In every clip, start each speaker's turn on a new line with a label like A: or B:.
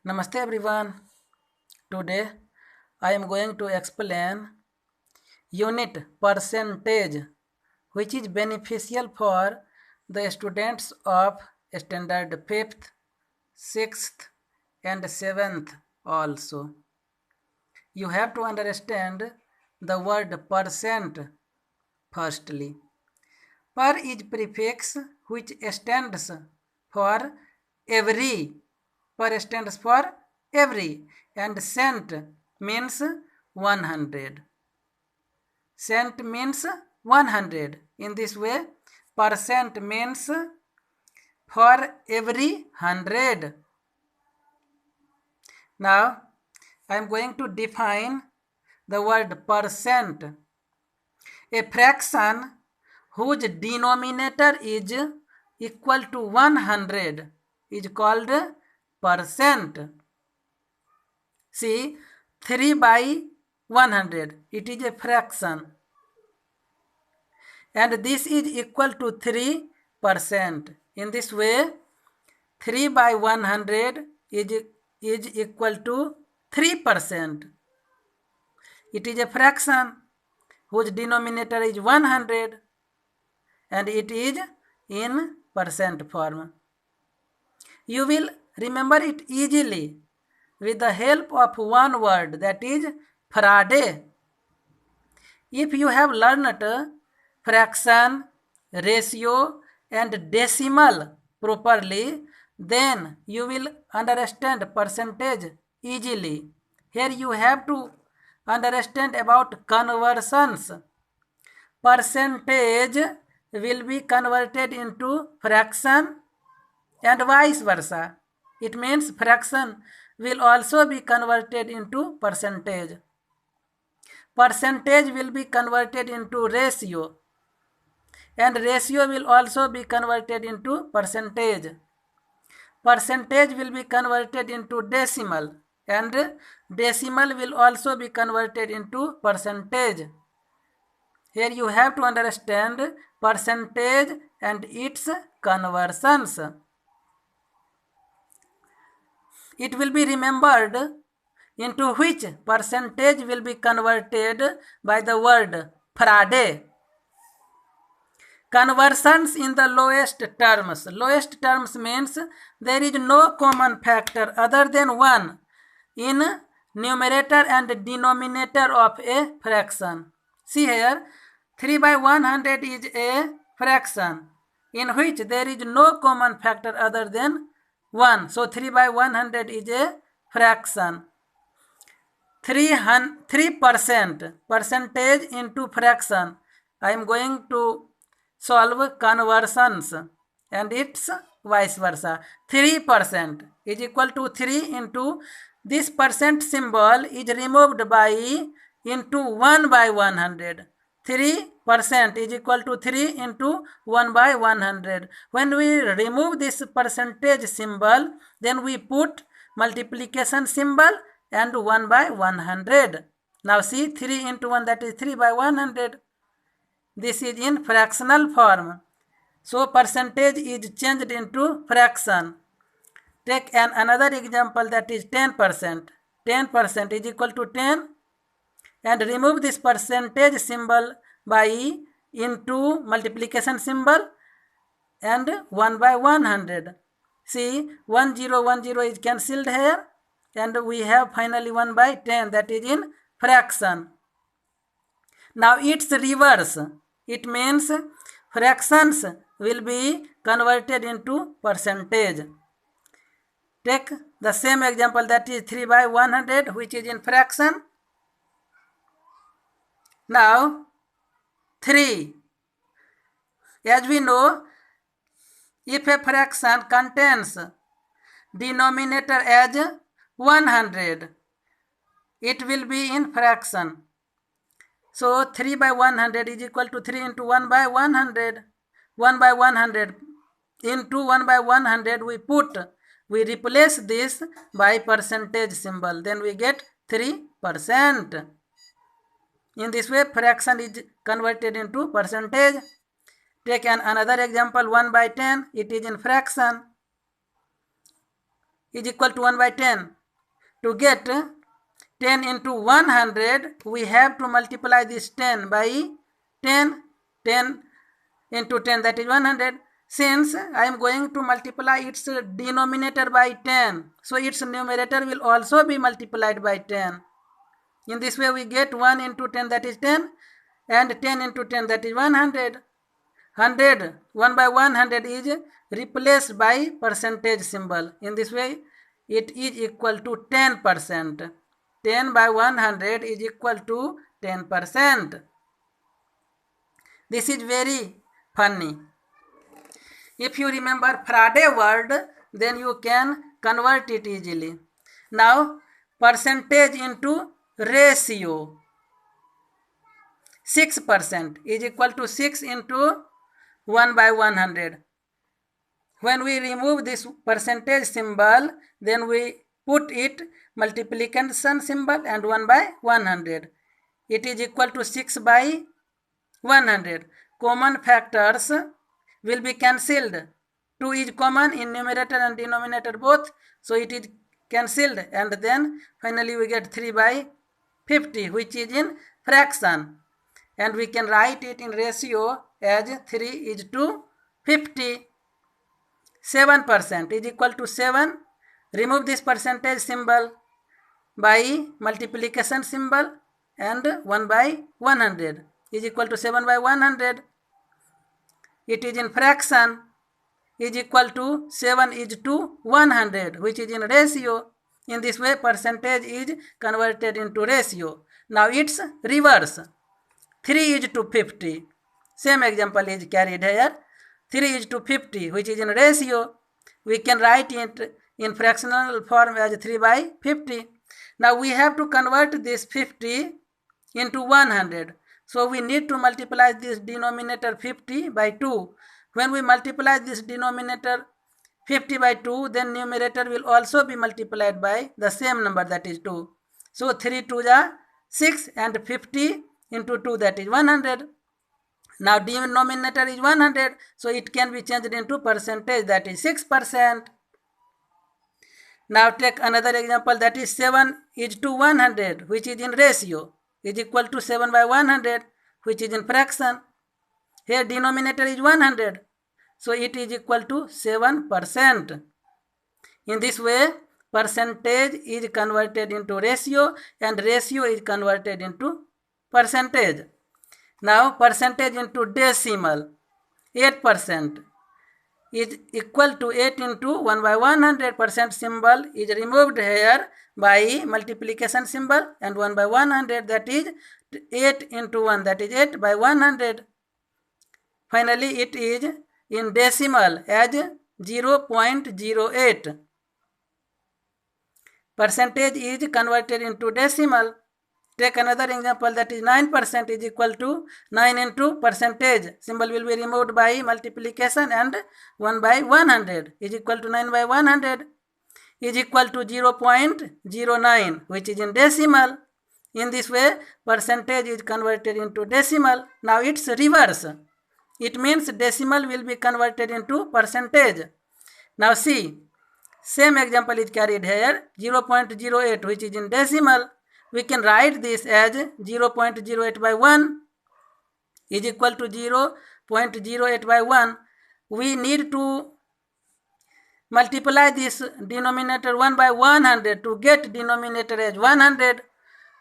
A: Namaste everyone. Today I am going to explain unit percentage which is beneficial for the students of standard 5th, 6th and 7th also. You have to understand the word percent firstly. Per is prefix which stands for every. Per stands for every and cent means 100. Cent means 100. In this way, percent means for every 100. Now, I am going to define the word percent. A fraction whose denominator is equal to 100 is called percent. See, 3 by 100, it is a fraction. And this is equal to 3%. In this way, 3 by 100 is equal to 3%. It is a fraction whose denominator is 100 and it is in percent form. You will remember it easily with the help of one word, that is Faraday. If you have learned fraction, ratio and decimal properly, then you will understand percentage easily. Here you have to understand about conversions. Percentage will be converted into fraction and vice versa. It means fraction will also be converted into percentage. Percentage will be converted into ratio and ratio will also be converted into percentage. Percentage will be converted into decimal and decimal will also be converted into percentage. Here you have to understand percentage and its conversions. It will be remembered into which percentage will be converted by the word Faraday. Conversions in the lowest terms. Lowest terms means there is no common factor other than 1 in numerator and denominator of a fraction. See here, 3 by 100 is a fraction in which there is no common factor other than 1. So 3 by 100 is a fraction. 3%, percentage into fraction. I am going to solve conversions and it's vice versa. 3% is equal to 3 into this percent symbol is removed by into 1 by 100. 3% is equal to 3 into 1 by 100. When we remove this percentage symbol, then we put multiplication symbol and 1 by 100. Now see, 3 into 1, that is 3 by 100. This is in fractional form. So percentage is changed into fraction. Take another example, that is 10%. 10% is equal to 10 and remove this percentage symbol by into multiplication symbol and 1 by 100. See, 1010 is cancelled here and we have finally 1 by 10, that is in fraction. Now it's reverse. It means fractions will be converted into percentage. Take the same example, that is 3 by 100, which is in fraction. Now 3. As we know, if a fraction contains denominator as 100, it will be in fraction. So 3 by 100 is equal to 3 into 1 by 100. 1 by 100 into 1 by 100 we replace this by percentage symbol. Then we get 3%. In this way, fraction is converted into percentage. Take another example, 1 by 10. It is in fraction. Is equal to 1 by 10. to get 10 into 100, we have to multiply this 10 by 10. 10 into 10, that is 100. Since I am going to multiply its denominator by 10, so its numerator will also be multiplied by 10. In this way we get 1 into 10, that is 10, and 10 into 10, that is 100. 100, 1 by 100 is replaced by percentage symbol. In this way it is equal to 10%. 10 by 100 is equal to 10%. This is very funny. If you remember Faraday word, then you can convert it easily. Now, percentage into ratio. 6% is equal to 6 into 1 by 100. When we remove this percentage symbol, then we put it multiplication symbol and 1 by 100. It is equal to 6 by 100. Common factors will be cancelled. 2 is common in numerator and denominator both, so it is cancelled, and then finally we get 3 by 50, which is in fraction, and we can write it in ratio as 3 is to 50. 7% is equal to 7. Remove this percentage symbol by multiplication symbol, and 1 by 100 is equal to 7 by 100. It is in fraction, is equal to 7 is to 100, which is in ratio. In this way percentage is converted into ratio. Now it's reverse. 3 is to 50. Same example is carried here. 3 is to 50, which is in ratio. We can write it in fractional form as 3 by 50. Now we have to convert this 50 into 100. So we need to multiply this denominator 50 by 2. When we multiply this denominator 50 by 2, then numerator will also be multiplied by the same number, that is 2. So 3 2 are 6, and 50 into 2, that is 100. Now denominator is 100, so it can be changed into percentage, that is 6%. Now take another example, that is 7 is to 100, which is in ratio, is equal to 7 by 100, which is in fraction. Here denominator is 100, so it is equal to 7%. In this way percentage is converted into ratio, and ratio is converted into percentage. Now percentage into decimal. 8% is equal to 8 into 1 by 100. Symbol is removed here by multiplication symbol, and 1 by 100, that is 8 into 1, that is 8 by 100. Finally it is in decimal as 0.08. Percentage is converted into decimal. Take another example, that is 9% is equal to 9 into percentage. Symbol will be removed by multiplication, and 1 by 100 is equal to 9 by 100 is equal to 0.09, which is in decimal. In this way percentage is converted into decimal. Now it's reverse. It means decimal will be converted into percentage. Now see, same example is carried here, 0.08, which is in decimal. We can write this as 0.08 by 1 is equal to 0.08 by 1. We need to multiply this denominator 1 by 100 to get denominator as 100.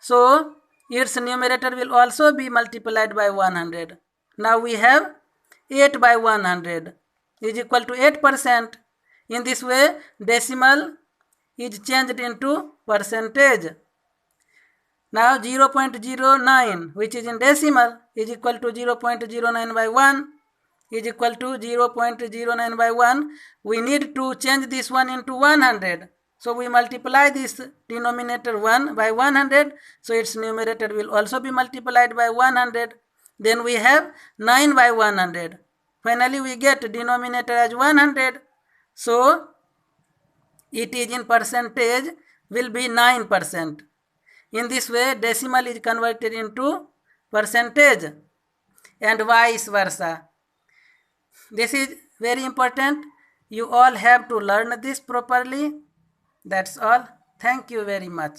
A: So its numerator will also be multiplied by 100. Now we have 8 by 100 is equal to 8%. In this way decimal is changed into percentage. Now 0.09, which is in decimal, is equal to 0.09 by 1 is equal to 0.09 by 1. We need to change this one into 100. So we multiply this denominator 1 by 100. So its numerator will also be multiplied by 100. Then we have 9 by 100. Finally we get denominator as 100. So it is in percentage will be 9%. In this way decimal is converted into percentage, and vice versa. This is very important. You all have to learn this properly. That's all. Thank you very much.